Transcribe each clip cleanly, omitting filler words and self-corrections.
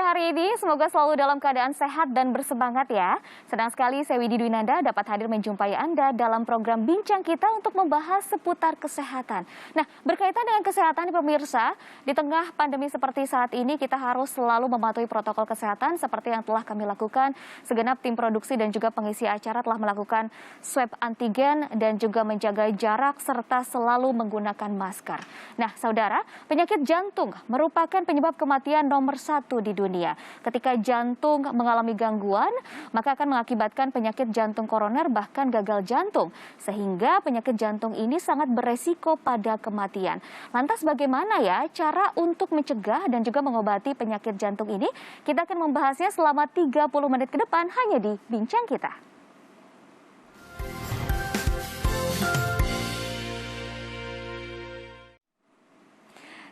hari ini, semoga selalu dalam keadaan sehat dan bersemangat ya. Senang sekali saya Widi Dwinanda dapat hadir menjumpai Anda dalam program Bincang Kita untuk membahas seputar kesehatan. Nah, berkaitan dengan kesehatan pemirsa, di tengah pandemi seperti saat ini kita harus selalu mematuhi protokol kesehatan seperti yang telah kami lakukan. Segenap tim produksi dan juga pengisi acara telah melakukan swab antigen dan juga menjaga jarak serta selalu menggunakan masker. Nah, saudara, penyakit jantung merupakan penyebab kematian nomor 1 di dunia. Ketika jantung mengalami gangguan, maka akan mengakibatkan penyakit jantung koroner bahkan gagal jantung. Sehingga penyakit jantung ini sangat beresiko pada kematian. Lantas bagaimana ya cara untuk mencegah dan juga mengobati penyakit jantung ini? Kita akan membahasnya selama 30 menit ke depan hanya di Bincang Kita.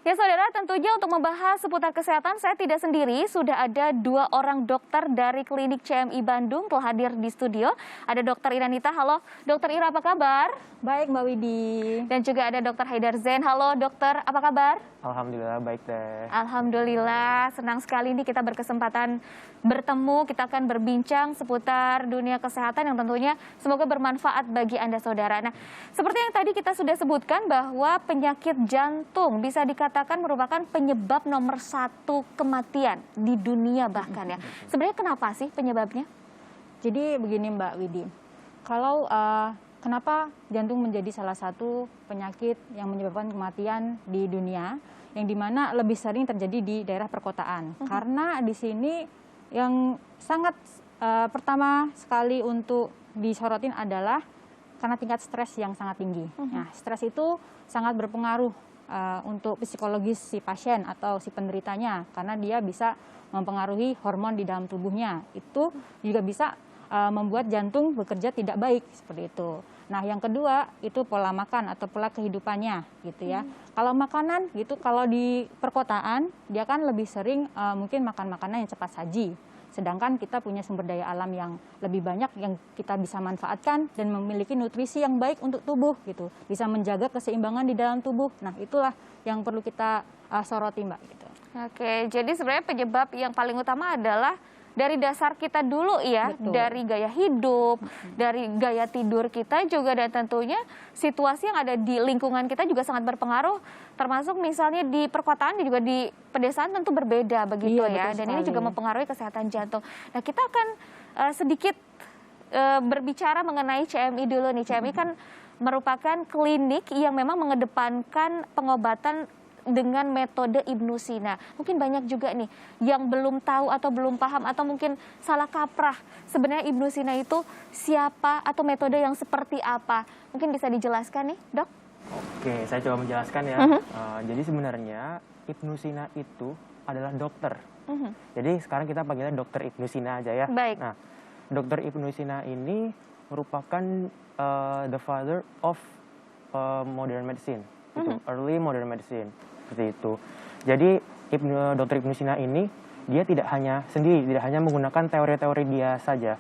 Ya saudara, tentunya untuk membahas seputar kesehatan saya tidak sendiri, sudah ada 2 orang dokter dari klinik CMI Bandung telah hadir di studio. Ada Dr. Iranita. Halo Dr. Ira, apa kabar? Baik Mbak Widi. Dan juga ada Dr. Haidar Zain. Halo dokter, apa kabar? Alhamdulillah baik deh. Alhamdulillah, senang sekali nih kita berkesempatan bertemu. Kita akan berbincang seputar dunia kesehatan yang tentunya semoga bermanfaat bagi Anda saudara. Nah, seperti yang tadi kita sudah sebutkan bahwa penyakit jantung bisa dikatakan merupakan penyebab nomor 1 kematian di dunia bahkan ya. Sebenarnya kenapa sih penyebabnya? Jadi begini Mbak Widi, kalau kenapa jantung menjadi salah satu penyakit yang menyebabkan kematian di dunia, yang dimana lebih sering terjadi di daerah perkotaan. Karena di sini yang sangat pertama sekali untuk disorotin adalah karena tingkat stres yang sangat tinggi. Nah, stres itu sangat berpengaruh untuk psikologis si pasien atau si penderitanya, karena dia bisa mempengaruhi hormon di dalam tubuhnya. Itu juga bisa membuat jantung bekerja tidak baik seperti itu. Nah, yang kedua itu pola makan atau pola kehidupannya gitu ya. Kalau makanan gitu, kalau di perkotaan dia kan lebih sering mungkin makan makanan yang cepat saji. Sedangkan kita punya sumber daya alam yang lebih banyak yang kita bisa manfaatkan dan memiliki nutrisi yang baik untuk tubuh gitu. Bisa menjaga keseimbangan di dalam tubuh. Nah, itulah yang perlu kita soroti Mbak gitu. Oke, jadi sebenarnya penyebab yang paling utama adalah dari dasar kita dulu ya. Betul. Dari gaya hidup, dari gaya tidur kita juga, dan tentunya situasi yang ada di lingkungan kita juga sangat berpengaruh, termasuk misalnya di perkotaan dan juga di pedesaan tentu berbeda begitu ya, dan ini juga mempengaruhi kesehatan jantung. Nah, kita akan sedikit berbicara mengenai CMI dulu nih. CMI kan merupakan klinik yang memang mengedepankan pengobatan dengan metode Ibnu Sina. Mungkin banyak juga nih yang belum tahu atau belum paham atau mungkin salah kaprah. Sebenarnya Ibnu Sina itu siapa atau metode yang seperti apa? Mungkin bisa dijelaskan nih, Dok? Oke, saya coba menjelaskan ya. Jadi sebenarnya Ibnu Sina itu adalah dokter. Jadi sekarang kita panggilnya Dokter Ibnu Sina aja ya. Baik. Nah, Dokter Ibnu Sina ini merupakan the father of modern medicine, itu early modern medicine. Seperti itu. Jadi Dokter Ibnu Sina ini dia tidak hanya sendiri, tidak hanya menggunakan teori-teori dia saja.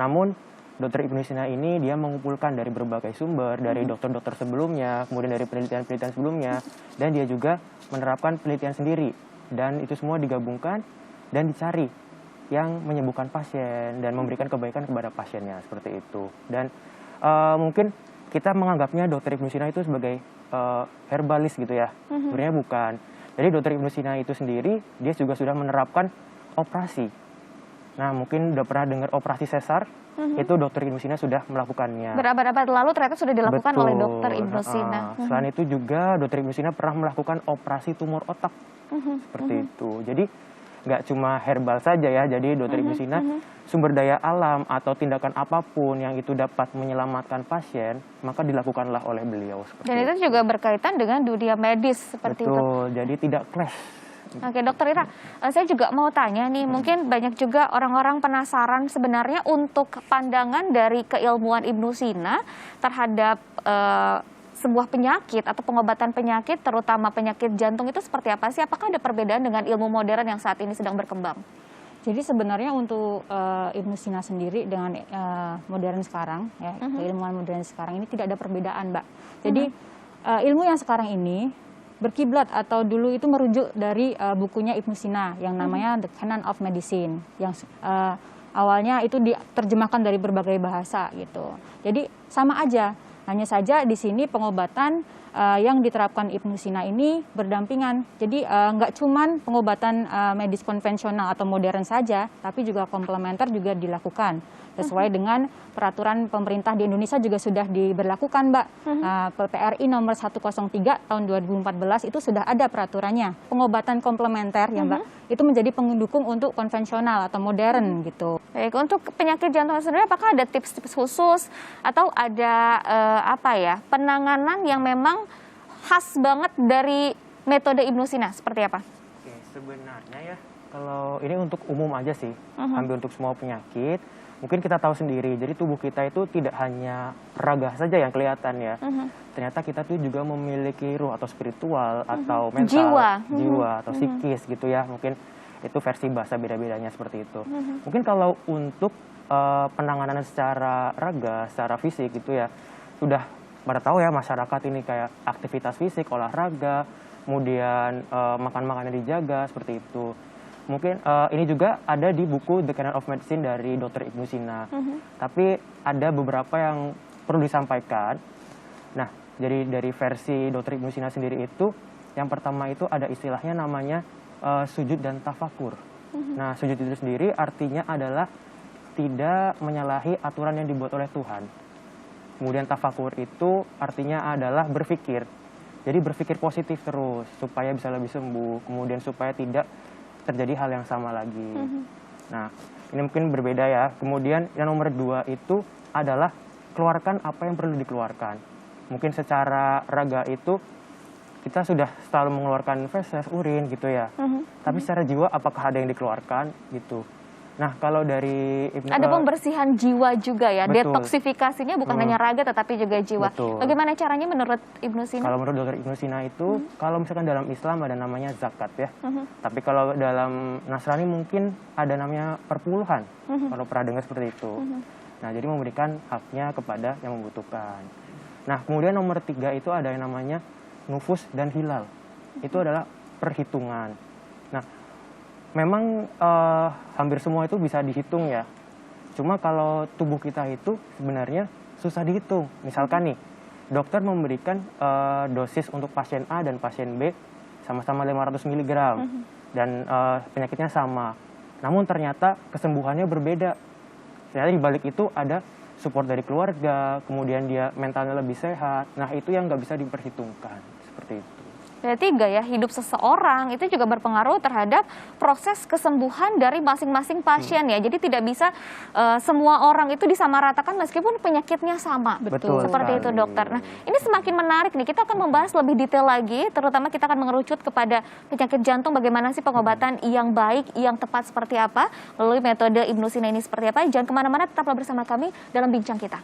Namun Dokter Ibnu Sina ini dia mengumpulkan dari berbagai sumber, dari dokter-dokter sebelumnya, kemudian dari penelitian-penelitian sebelumnya, dan dia juga menerapkan penelitian sendiri. Dan itu semua digabungkan dan dicari yang menyembuhkan pasien dan memberikan kebaikan kepada pasiennya, seperti itu. Dan mungkin kita menganggapnya Dokter Ibnu Sina itu sebagai herbalis gitu ya. Sebenarnya bukan. Jadi Dokter Ibnu Sina itu sendiri dia juga sudah menerapkan operasi. Nah, mungkin udah pernah dengar operasi sesar, itu Dokter Ibnu Sina sudah melakukannya. Berabad-abad lalu ternyata sudah dilakukan oleh Dokter Ibnu Sina. Selain itu juga Dokter Ibnu Sina pernah melakukan operasi tumor otak. Seperti itu. Jadi nggak cuma herbal saja ya, jadi Dokter Ibnu Sina sumber daya alam atau tindakan apapun yang itu dapat menyelamatkan pasien, maka dilakukanlah oleh beliau. Dan itu juga berkaitan dengan dunia medis seperti itu. Betul, jadi tidak clash. Oke, Dokter Ira, saya juga mau tanya nih, mungkin banyak juga orang-orang penasaran sebenarnya untuk pandangan dari keilmuan Ibnu Sina terhadap sebuah penyakit atau pengobatan penyakit, terutama penyakit jantung itu seperti apa sih? Apakah ada perbedaan dengan ilmu modern yang saat ini sedang berkembang? Jadi sebenarnya untuk Ibnu Sina sendiri dengan modern sekarang, ya, keilmuan modern sekarang ini tidak ada perbedaan, Mbak. Jadi ilmu yang sekarang ini berkiblat atau dulu itu merujuk dari bukunya Ibnu Sina yang namanya The Canon of Medicine, yang awalnya itu diterjemahkan dari berbagai bahasa gitu. Jadi sama aja, hanya saja di sini pengobatan yang diterapkan Ibnu Sina ini berdampingan. Jadi nggak cuman pengobatan medis konvensional atau modern saja, tapi juga komplementer juga dilakukan. Sesuai dengan peraturan pemerintah di Indonesia juga sudah diberlakukan, Mbak. PPRI nomor 103 tahun 2014 itu sudah ada peraturannya. Pengobatan komplementer ya, Mbak, itu menjadi pendukung untuk konvensional atau modern gitu. Baik, untuk penyakit jantung sendiri apakah ada tips-tips khusus atau ada penanganan yang memang khas banget dari metode Ibnu Sina seperti apa? Oke, sebenarnya ya kalau ini untuk umum aja sih, hampir untuk semua penyakit. Mungkin kita tahu sendiri, jadi tubuh kita itu tidak hanya raga saja yang kelihatan ya. Ternyata kita tuh juga memiliki ruh atau spiritual atau mental, jiwa atau psikis gitu ya. Mungkin itu versi bahasa beda-bedanya seperti itu. Mungkin kalau untuk penanganan secara raga, secara fisik gitu ya, sudah pada tahu ya masyarakat ini kayak aktivitas fisik, olahraga, kemudian makan-makannya dijaga seperti itu. Mungkin ini juga ada di buku The Canon of Medicine dari Dr. Ibnu Sina. Tapi ada beberapa yang perlu disampaikan. Nah, jadi dari versi Dr. Ibnu Sina sendiri itu, yang pertama itu ada istilahnya namanya sujud dan tafakur. Nah, sujud itu sendiri artinya adalah tidak menyalahi aturan yang dibuat oleh Tuhan. Kemudian tafakur itu artinya adalah berpikir. Jadi berpikir positif terus supaya bisa lebih sembuh. Kemudian supaya tidak terjadi hal yang sama lagi. Nah, ini mungkin berbeda ya. Kemudian yang nomor 2 itu adalah keluarkan apa yang perlu dikeluarkan. Mungkin secara raga itu kita sudah selalu mengeluarkan feses, urin gitu ya. Tapi secara jiwa apakah ada yang dikeluarkan gitu. Nah, kalau dari ada pembersihan jiwa juga ya, betul. Detoksifikasinya bukan hanya raga tetapi juga jiwa. Betul. Bagaimana caranya menurut Ibnu Sina? Kalau menurut Dr. Ibnu Sina itu, kalau misalkan dalam Islam ada namanya zakat ya. Tapi kalau dalam Nasrani mungkin ada namanya perpuluhan. Kalau pernah dengar seperti itu. Nah, jadi memberikan haknya kepada yang membutuhkan. Nah, kemudian nomor 3 itu ada yang namanya nufus dan hilal. Itu adalah perhitungan. Nah, memang hampir semua itu bisa dihitung ya. Cuma kalau tubuh kita itu sebenarnya susah dihitung. Misalkan nih, dokter memberikan dosis untuk pasien A dan pasien B sama-sama 500 mg. Dan penyakitnya sama. Namun ternyata kesembuhannya berbeda. Ternyata di balik itu ada support dari keluarga, kemudian dia mentalnya lebih sehat. Nah, itu yang nggak bisa diperhitungkan. Seperti itu. Berarti gaya hidup seseorang itu juga berpengaruh terhadap proses kesembuhan dari masing-masing pasien ya. Jadi tidak bisa semua orang itu disamaratakan meskipun penyakitnya sama. Betul seperti sekali. itu, dokter. Nah, ini semakin menarik nih. Kita akan membahas lebih detail lagi, terutama kita akan mengerucut kepada penyakit jantung, bagaimana sih pengobatan yang baik, yang tepat seperti apa, melalui metode Ibnu Sina ini seperti apa. Jangan kemana-mana, tetaplah bersama kami dalam Bincang Kita.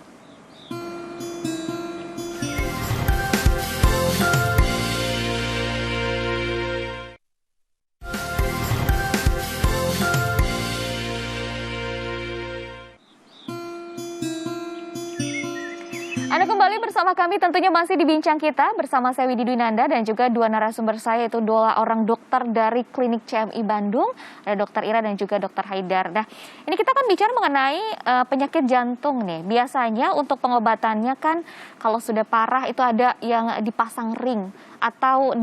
Anda kembali bersama kami, tentunya masih di Bincang Kita bersama saya Widi Dwinanda dan juga dua narasumber saya, yaitu dua orang dokter dari Klinik CMI Bandung, ada Dr. Ira dan juga Dr. Haidar. Nah, ini kita kan bicara mengenai penyakit jantung nih. Biasanya untuk pengobatannya kan kalau sudah parah itu ada yang dipasang ring atau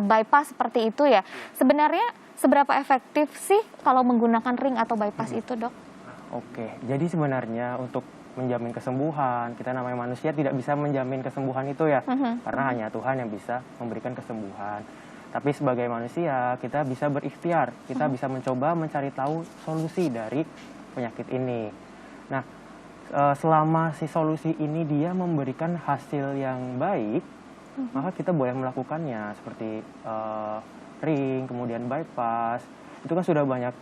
bypass seperti itu ya. Sebenarnya seberapa efektif sih kalau menggunakan ring atau bypass itu, Dok? Oke, jadi sebenarnya untuk menjamin kesembuhan, kita namanya manusia tidak bisa menjamin kesembuhan itu ya, karena hanya Tuhan yang bisa memberikan kesembuhan. Tapi sebagai manusia kita bisa berikhtiar, kita bisa mencoba mencari tahu solusi dari penyakit ini. Nah, selama si solusi ini dia memberikan hasil yang baik, maka kita boleh melakukannya seperti ring, kemudian bypass. Itu kan sudah banyak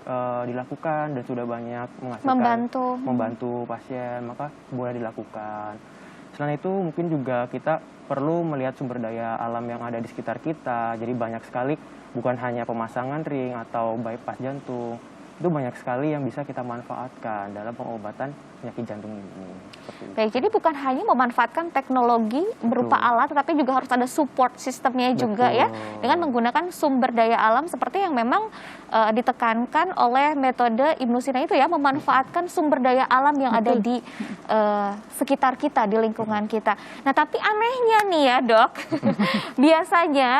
dilakukan dan sudah banyak menghasilkan membantu pasien, maka boleh dilakukan. Selain itu mungkin juga kita perlu melihat sumber daya alam yang ada di sekitar kita. Jadi banyak sekali, bukan hanya pemasangan ring atau bypass jantung, itu banyak sekali yang bisa kita manfaatkan dalam pengobatan penyakit jantung ini. Seperti itu. Baik, jadi bukan hanya memanfaatkan teknologi berupa alat, tetapi juga harus ada support sistemnya juga ya, dengan menggunakan sumber daya alam seperti yang memang ditekankan oleh metode Ibnu Sina itu ya, memanfaatkan sumber daya alam yang ada di sekitar kita, di lingkungan kita. Nah, tapi anehnya nih ya dok, biasanya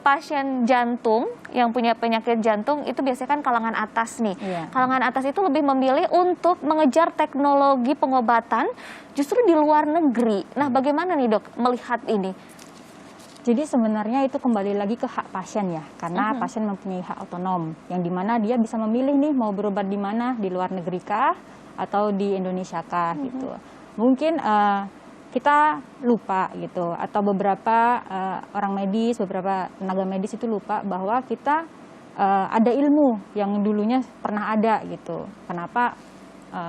pasien jantung yang punya penyakit jantung itu biasanya kan kalangan atas nih. Kalangan atas itu lebih memilih untuk mengejar teknologi pengobatan justru di luar negeri. Nah, bagaimana nih dok melihat ini? Jadi sebenarnya itu kembali lagi ke hak pasien ya, karena pasien mempunyai hak otonom, yang dimana dia bisa memilih nih mau berobat di mana, di luar negeri kah, atau di Indonesia kah gitu. Mungkin kita lupa gitu, atau beberapa orang medis, beberapa tenaga medis itu lupa bahwa kita ada ilmu yang dulunya pernah ada gitu. Kenapa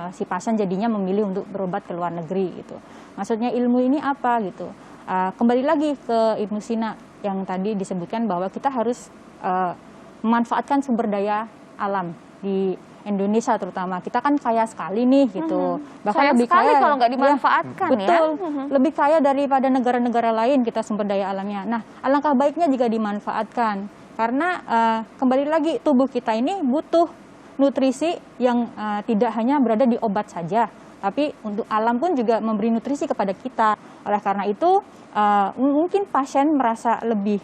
si pasien jadinya memilih untuk berobat ke luar negeri gitu. Maksudnya ilmu ini apa gitu. Kembali lagi ke Ibnu Sina yang tadi disebutkan bahwa kita harus memanfaatkan sumber daya alam di Indonesia terutama. Kita kan kaya sekali nih gitu. Bahkan lebih kaya kalau nggak dimanfaatkan ya. Betul, lebih kaya daripada negara-negara lain kita sumber daya alamnya. Nah, alangkah baiknya jika dimanfaatkan. Karena kembali lagi tubuh kita ini butuh nutrisi yang tidak hanya berada di obat saja, tapi untuk alam pun juga memberi nutrisi kepada kita. Oleh karena itu, mungkin pasien merasa lebih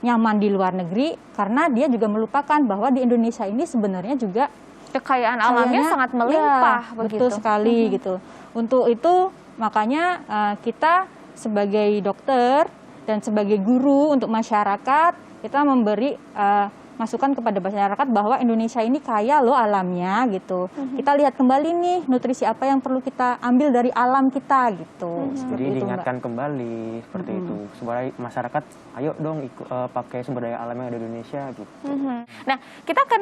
nyaman di luar negeri karena dia juga melupakan bahwa di Indonesia ini sebenarnya juga kekayaan alamnya sangat melimpah. Ya, betul sekali gitu. Untuk itu makanya kita sebagai dokter dan sebagai guru untuk masyarakat, kita memberi masukan kepada masyarakat bahwa Indonesia ini kaya loh alamnya gitu. Kita lihat kembali nih nutrisi apa yang perlu kita ambil dari alam kita gitu. Jadi diingatkan kembali seperti itu supaya masyarakat ayo dong pakai sumber daya alam yang ada di Indonesia gitu. Nah, kita akan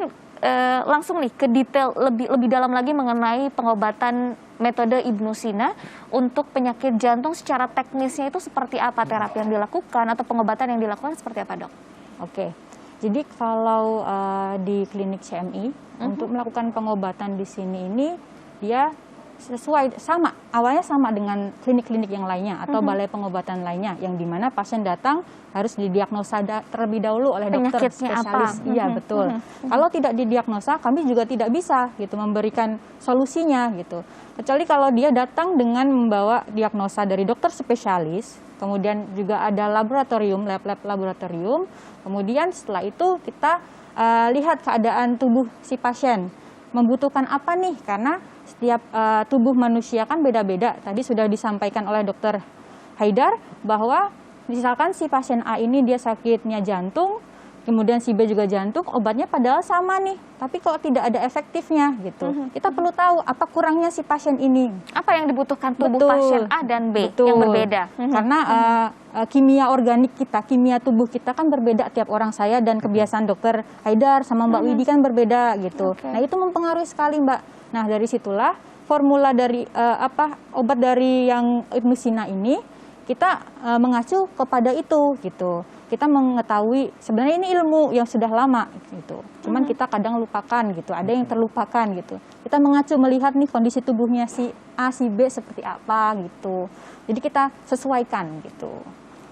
langsung nih ke detail lebih dalam lagi mengenai pengobatan metode Ibnu Sina untuk penyakit jantung. Secara teknisnya itu seperti apa terapi yang dilakukan atau pengobatan yang dilakukan seperti apa dok? Oke. Jadi kalau di klinik CMI untuk melakukan pengobatan di sini ini dia sesuai awalnya sama dengan klinik-klinik yang lainnya atau balai pengobatan lainnya yang dimana pasien datang harus didiagnosa terlebih dahulu oleh dokter spesialis. Iya betul. Kalau tidak didiagnosa kami juga tidak bisa gitu memberikan solusinya gitu. Kecuali kalau dia datang dengan membawa diagnosa dari dokter spesialis, kemudian juga ada laboratorium, lab laboratorium. Kemudian setelah itu kita lihat keadaan tubuh si pasien membutuhkan apa nih, karena setiap tubuh manusia kan beda-beda. Tadi sudah disampaikan oleh dokter Haidar bahwa misalkan si pasien A ini dia sakitnya jantung, kemudian si B juga jantung, obatnya padahal sama nih, tapi kok tidak ada efektifnya gitu. Kita perlu tahu apa kurangnya si pasien ini. Apa yang dibutuhkan tubuh pasien A dan B yang berbeda? Karena kimia organik kita, kimia tubuh kita kan berbeda tiap orang. Saya dan kebiasaan dokter Haidar sama Mbak Widi kan berbeda gitu. Nah itu mempengaruhi sekali Mbak. Nah dari situlah formula dari obat dari yang Ibnu Sina ini kita mengacu kepada itu gitu. Kita mengetahui sebenarnya ini ilmu yang sudah lama gitu. Cuman kita kadang lupakan gitu, ada yang terlupakan gitu. Kita mengacu melihat nih kondisi tubuhnya si A, si B seperti apa gitu. Jadi kita sesuaikan gitu.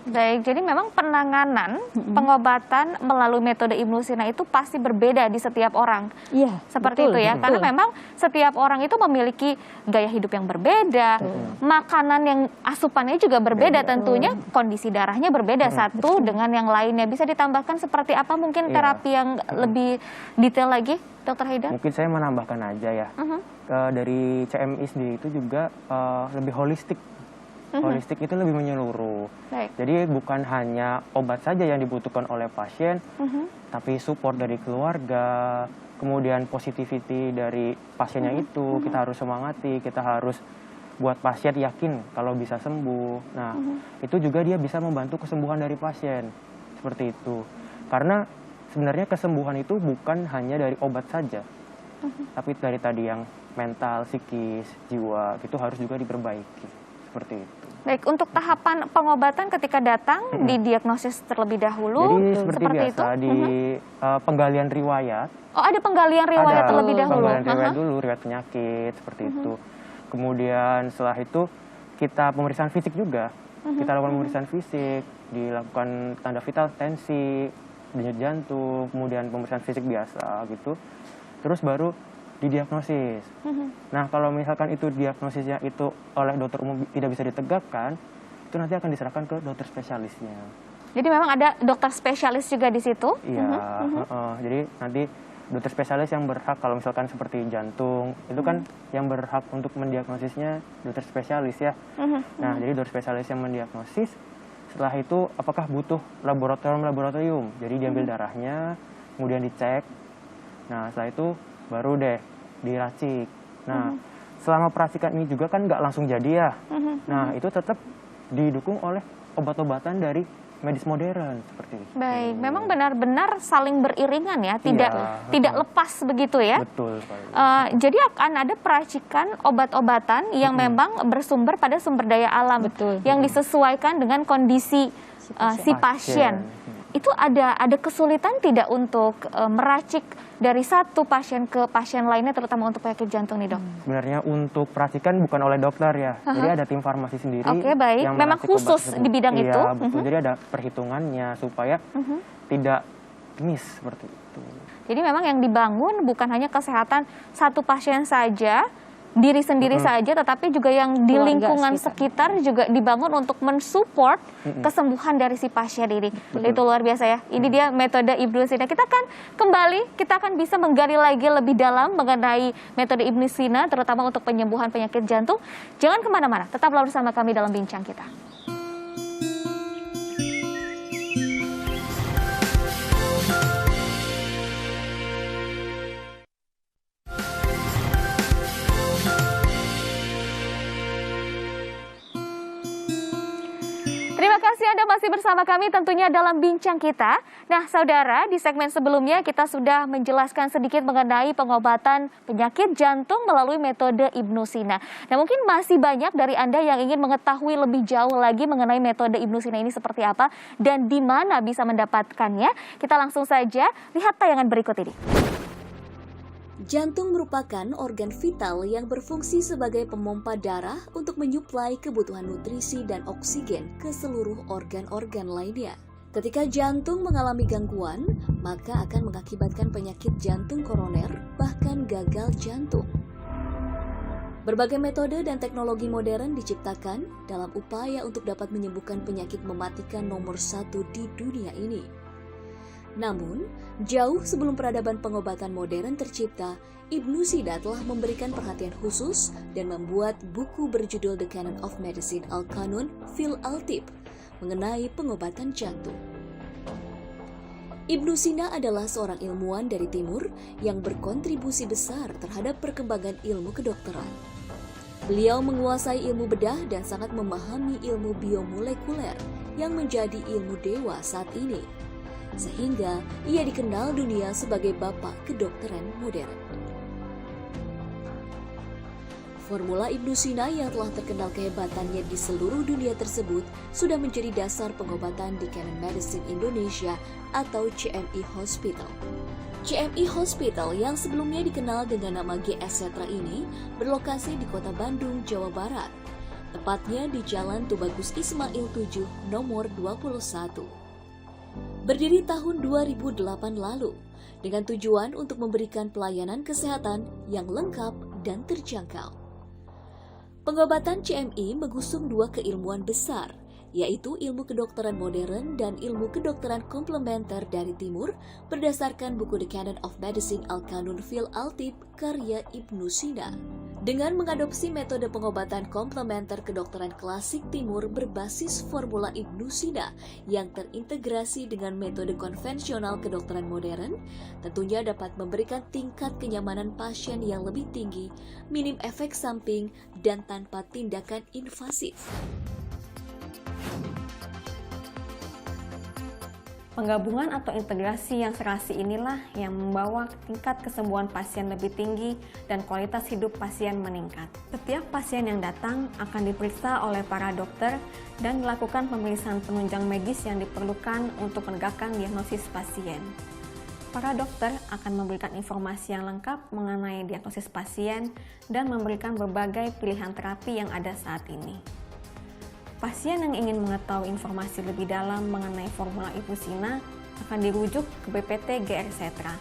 Baik, jadi memang penanganan pengobatan melalui metode Ibnu Sina itu pasti berbeda di setiap orang. Iya, seperti itu ya. Karena memang setiap orang itu memiliki gaya hidup yang berbeda, makanan yang asupannya juga berbeda tentunya, kondisi darahnya berbeda satu dengan yang lainnya. Bisa ditambahkan seperti apa mungkin terapi yang lebih detail lagi, Dokter Haidar? Mungkin saya menambahkan aja ya. Dari CMI sendiri itu juga lebih holistik. Holistik itu lebih menyeluruh. Jadi bukan hanya obat saja yang dibutuhkan oleh pasien, tapi support dari keluarga, kemudian positivity dari pasiennya itu, kita harus semangati, kita harus buat pasien yakin kalau bisa sembuh. Nah, itu juga dia bisa membantu kesembuhan dari pasien. Seperti itu. Karena sebenarnya kesembuhan itu bukan hanya dari obat saja, tapi dari tadi yang mental, psikis, jiwa, itu harus juga diperbaiki. seperti itu. Baik, untuk tahapan pengobatan ketika datang didiagnosis terlebih dahulu, Jadi seperti biasa itu. di penggalian riwayat. Oh, ada penggalian riwayat Ada terlebih dahulu. penggalian riwayat dulu, riwayat penyakit seperti itu. Kemudian setelah itu kita pemeriksaan fisik juga. Kita lakukan pemeriksaan fisik, dilakukan tanda vital, tensi, denyut jantung, kemudian pemeriksaan fisik biasa gitu. Terus baru didiagnosis. Nah, kalau misalkan itu diagnosisnya itu oleh dokter umum tidak bisa ditegakkan, itu nanti akan diserahkan ke dokter spesialisnya. Jadi memang ada dokter spesialis juga di situ? Iya, jadi nanti dokter spesialis yang berhak kalau misalkan seperti jantung, itu kan yang berhak untuk mendiagnosisnya dokter spesialis ya. Nah, jadi dokter spesialis yang mendiagnosis, setelah itu apakah butuh laboratorium, jadi diambil darahnya, kemudian dicek. Nah, setelah itu baru deh diracik. Nah, selama peracikan ini juga kan nggak langsung jadi ya. Nah, itu tetap didukung oleh obat-obatan dari medis modern seperti itu. Baik, memang benar-benar saling beriringan ya, tidak lepas begitu ya. Betul sekali. Jadi akan ada peracikan obat-obatan yang memang bersumber pada sumber daya alam, yang disesuaikan dengan kondisi si pasien. Itu ada kesulitan tidak untuk meracik dari satu pasien ke pasien lainnya, terutama untuk penyakit jantung nih, Dok? Sebenarnya untuk peracikan bukan oleh dokter ya, jadi ada tim farmasi sendiri. Oke, baik. Yang Memang meracik khusus obat di bidang itu. Iya, betul. Jadi ada perhitungannya supaya tidak miss seperti itu. Jadi memang yang dibangun bukan hanya kesehatan satu pasien saja, diri sendiri saja, tetapi juga yang di lingkungan sekitar juga dibangun untuk mensupport kesembuhan dari si pasien ini. Itu luar biasa ya. Ini dia metode Ibnu Sina. Kita akan bisa menggali lagi lebih dalam mengenai metode Ibnu Sina, terutama untuk penyembuhan penyakit jantung. Jangan kemana-mana, tetaplah bersama kami dalam bincang kita. Terima kasih Anda masih bersama kami tentunya dalam bincang kita. Nah, saudara, di segmen sebelumnya kita sudah menjelaskan sedikit mengenai pengobatan penyakit jantung melalui metode Ibnu Sina. Nah, mungkin masih banyak dari Anda yang ingin mengetahui lebih jauh lagi mengenai metode Ibnu Sina ini seperti apa dan di mana bisa mendapatkannya. Kita langsung saja lihat tayangan berikut ini. Jantung merupakan organ vital yang berfungsi sebagai pemompa darah untuk menyuplai kebutuhan nutrisi dan oksigen ke seluruh organ-organ lainnya. Ketika jantung mengalami gangguan, maka akan mengakibatkan penyakit jantung koroner, bahkan gagal jantung. Berbagai metode dan teknologi modern diciptakan dalam upaya untuk dapat menyembuhkan penyakit mematikan nomor 1 di dunia ini. Namun, jauh sebelum peradaban pengobatan modern tercipta, Ibnu Sina telah memberikan perhatian khusus dan membuat buku berjudul The Canon of Medicine Al-Qanun fil Al-Tib mengenai pengobatan jantung. Ibnu Sina adalah seorang ilmuwan dari timur yang berkontribusi besar terhadap perkembangan ilmu kedokteran. Beliau menguasai ilmu bedah dan sangat memahami ilmu biomolekuler yang menjadi ilmu dewa saat ini. Sehingga ia dikenal dunia sebagai bapak kedokteran modern. Formula Ibnu Sina yang telah terkenal kehebatannya di seluruh dunia tersebut sudah menjadi dasar pengobatan di Canon Medicine Indonesia atau CMI Hospital. CMI Hospital yang sebelumnya dikenal dengan nama GS Setra ini berlokasi di Kota Bandung, Jawa Barat. Tepatnya di Jalan Tubagus Ismail 7, nomor 21. Berdiri tahun 2008 lalu, dengan tujuan untuk memberikan pelayanan kesehatan yang lengkap dan terjangkau. Pengobatan CMI mengusung dua keilmuan besar, yaitu ilmu kedokteran modern dan ilmu kedokteran komplementer dari timur berdasarkan buku The Canon of Medicine Al-Qanun fil Al-Tib karya Ibnu Sina. Dengan mengadopsi metode pengobatan komplementer kedokteran klasik timur berbasis formula Ibnu Sina yang terintegrasi dengan metode konvensional kedokteran modern, tentunya dapat memberikan tingkat kenyamanan pasien yang lebih tinggi, minim efek samping, dan tanpa tindakan invasif. Penggabungan atau integrasi yang serasi inilah yang membawa tingkat kesembuhan pasien lebih tinggi dan kualitas hidup pasien meningkat. Setiap pasien yang datang akan diperiksa oleh para dokter dan dilakukan pemeriksaan penunjang medis yang diperlukan untuk menegakkan diagnosis pasien. Para dokter akan memberikan informasi yang lengkap mengenai diagnosis pasien dan memberikan berbagai pilihan terapi yang ada saat ini. Pasien yang ingin mengetahui informasi lebih dalam mengenai formula Ibnusina akan dirujuk ke BPT GR Setra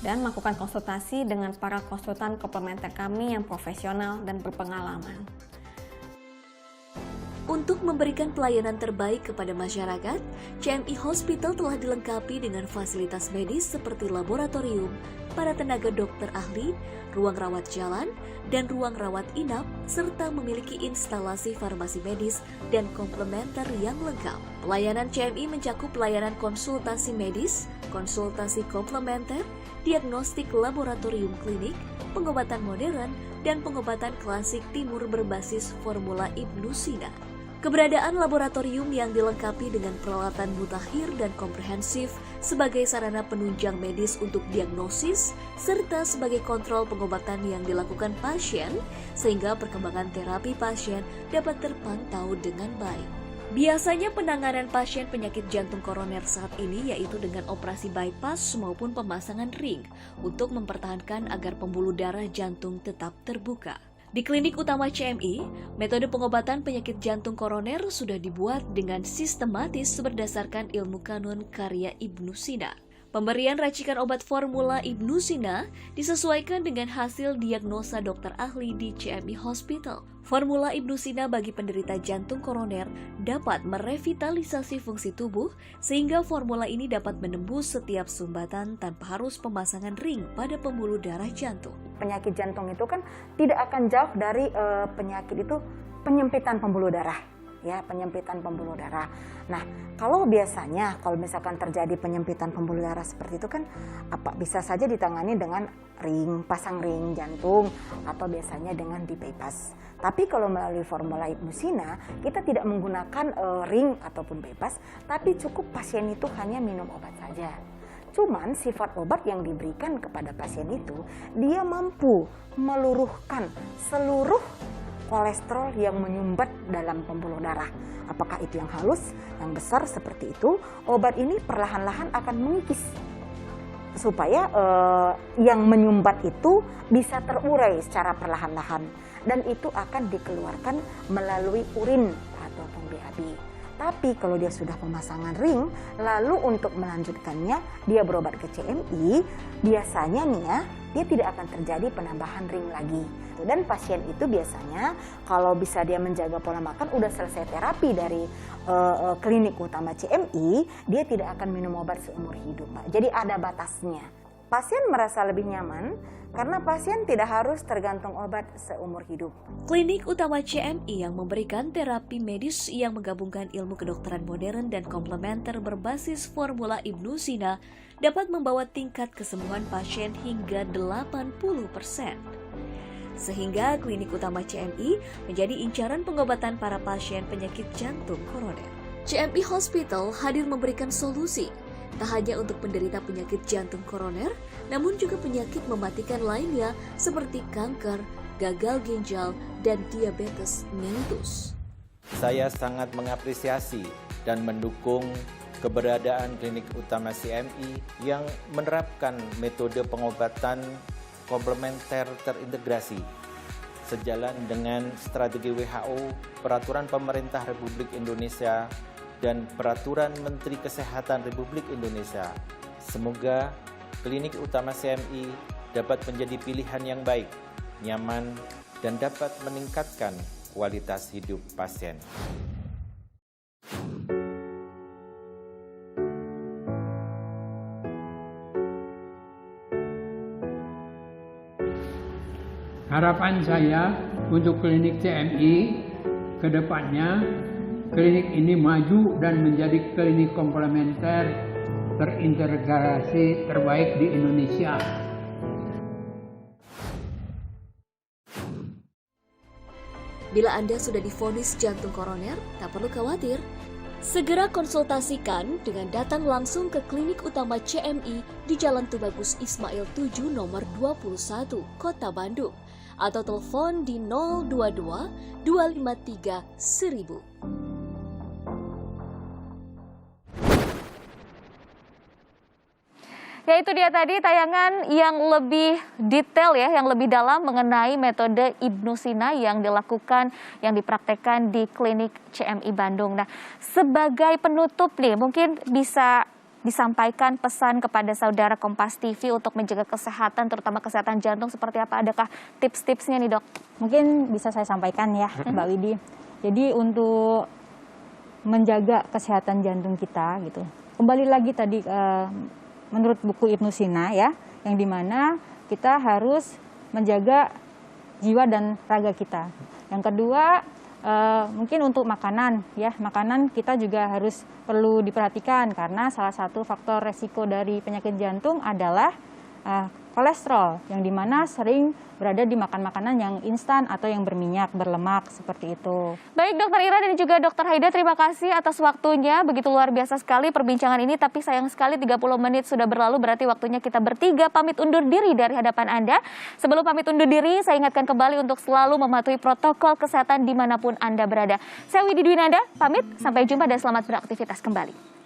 dan melakukan konsultasi dengan para konsultan komplementer kami yang profesional dan berpengalaman. Untuk memberikan pelayanan terbaik kepada masyarakat, CMI Hospital telah dilengkapi dengan fasilitas medis seperti laboratorium, para tenaga dokter ahli, ruang rawat jalan, dan ruang rawat inap, serta memiliki instalasi farmasi medis dan komplementer yang lengkap. Pelayanan CMI mencakup pelayanan konsultasi medis, konsultasi komplementer, diagnostik laboratorium klinik, pengobatan modern, dan pengobatan klasik timur berbasis formula Ibnusina. Keberadaan laboratorium yang dilengkapi dengan peralatan mutakhir dan komprehensif sebagai sarana penunjang medis untuk diagnosis serta sebagai kontrol pengobatan yang dilakukan pasien sehingga perkembangan terapi pasien dapat terpantau dengan baik. Biasanya penanganan pasien penyakit jantung koroner saat ini yaitu dengan operasi bypass maupun pemasangan ring untuk mempertahankan agar pembuluh darah jantung tetap terbuka. Di klinik utama CMI, metode pengobatan penyakit jantung koroner sudah dibuat dengan sistematis berdasarkan ilmu kanun karya Ibnusina. Pemberian racikan obat formula Ibnusina disesuaikan dengan hasil diagnosa dokter ahli di CMI Hospital. Formula Ibnusina bagi penderita jantung koroner dapat merevitalisasi fungsi tubuh sehingga formula ini dapat menembus setiap sumbatan tanpa harus pemasangan ring pada pembuluh darah jantung. Penyakit jantung itu kan tidak akan jauh dari penyakit itu penyempitan pembuluh darah. Ya, penyempitan pembuluh darah. Nah, kalau biasanya kalau misalkan terjadi penyempitan pembuluh darah seperti itu kan bisa saja ditangani dengan pasang ring jantung atau biasanya dengan di bypass. Tapi kalau melalui formula Ibnusina, kita tidak menggunakan ring ataupun bypass, tapi cukup pasien itu hanya minum obat saja. Cuman sifat obat yang diberikan kepada pasien itu, dia mampu meluruhkan seluruh kolesterol yang menyumbat dalam pembuluh darah. Apakah itu yang halus, yang besar seperti itu, obat ini perlahan-lahan akan mengikis supaya yang menyumbat itu bisa terurai secara perlahan-lahan dan itu akan dikeluarkan melalui urin ataupun BAB. Tapi kalau dia sudah pemasangan ring, lalu untuk melanjutkannya dia berobat ke CMI, biasanya nih ya, dia tidak akan terjadi penambahan ring lagi. Dan pasien itu biasanya kalau bisa dia menjaga pola makan, udah selesai terapi dari klinik utama CMI, dia tidak akan minum obat seumur hidup, Pak. Jadi ada batasnya. Pasien merasa lebih nyaman karena pasien tidak harus tergantung obat seumur hidup. Klinik utama CMI yang memberikan terapi medis yang menggabungkan ilmu kedokteran modern dan komplementer berbasis formula Ibnusina dapat membawa tingkat kesembuhan pasien hingga 80%. Sehingga klinik utama CMI menjadi incaran pengobatan para pasien penyakit jantung koroner. CMI Hospital hadir memberikan solusi tak hanya untuk penderita penyakit jantung koroner, namun juga penyakit mematikan lainnya seperti kanker, gagal ginjal, dan diabetes mellitus. Saya sangat mengapresiasi dan mendukung keberadaan klinik utama CMI yang menerapkan metode pengobatan komplementer terintegrasi sejalan dengan strategi WHO, peraturan pemerintah Republik Indonesia, dan peraturan Menteri Kesehatan Republik Indonesia. Semoga klinik utama CMI dapat menjadi pilihan yang baik, nyaman, dan dapat meningkatkan kualitas hidup pasien. Harapan saya untuk klinik CMI ke depannya, klinik ini maju dan menjadi klinik komplementer terintegrasi terbaik di Indonesia. Bila Anda sudah divonis jantung koroner, tak perlu khawatir. Segera konsultasikan dengan datang langsung ke klinik utama CMI di Jalan Tubagus Ismail 7 nomor 21, Kota Bandung. Atau telepon di 022 253 1000. Ya, itu dia tadi tayangan yang lebih detail ya, yang lebih dalam mengenai metode Ibnu Sina yang dilakukan, yang dipraktekkan di klinik CMI Bandung. Nah, sebagai penutup nih, mungkin bisa disampaikan pesan kepada saudara Kompas TV untuk menjaga kesehatan, terutama kesehatan jantung seperti apa? Adakah tips-tipsnya nih, Dok? Mungkin bisa saya sampaikan ya, Mbak Widi. Jadi untuk menjaga kesehatan jantung kita gitu. Kembali lagi tadi menurut buku Ibnu Sina ya, yang dimana kita harus menjaga jiwa dan raga kita. Yang kedua, mungkin untuk makanan ya, makanan kita juga harus perlu diperhatikan karena salah satu faktor resiko dari penyakit jantung adalah kolesterol, yang dimana sering berada di makan-makanan yang instan atau yang berminyak, berlemak, seperti itu. Baik, Dokter Ira dan juga Dokter Haida, terima kasih atas waktunya. Begitu luar biasa sekali perbincangan ini, tapi sayang sekali 30 menit sudah berlalu, berarti waktunya kita bertiga pamit undur diri dari hadapan Anda. Sebelum pamit undur diri, saya ingatkan kembali untuk selalu mematuhi protokol kesehatan dimanapun Anda berada. Saya Widi Dwinanda, pamit, sampai jumpa dan selamat beraktivitas kembali.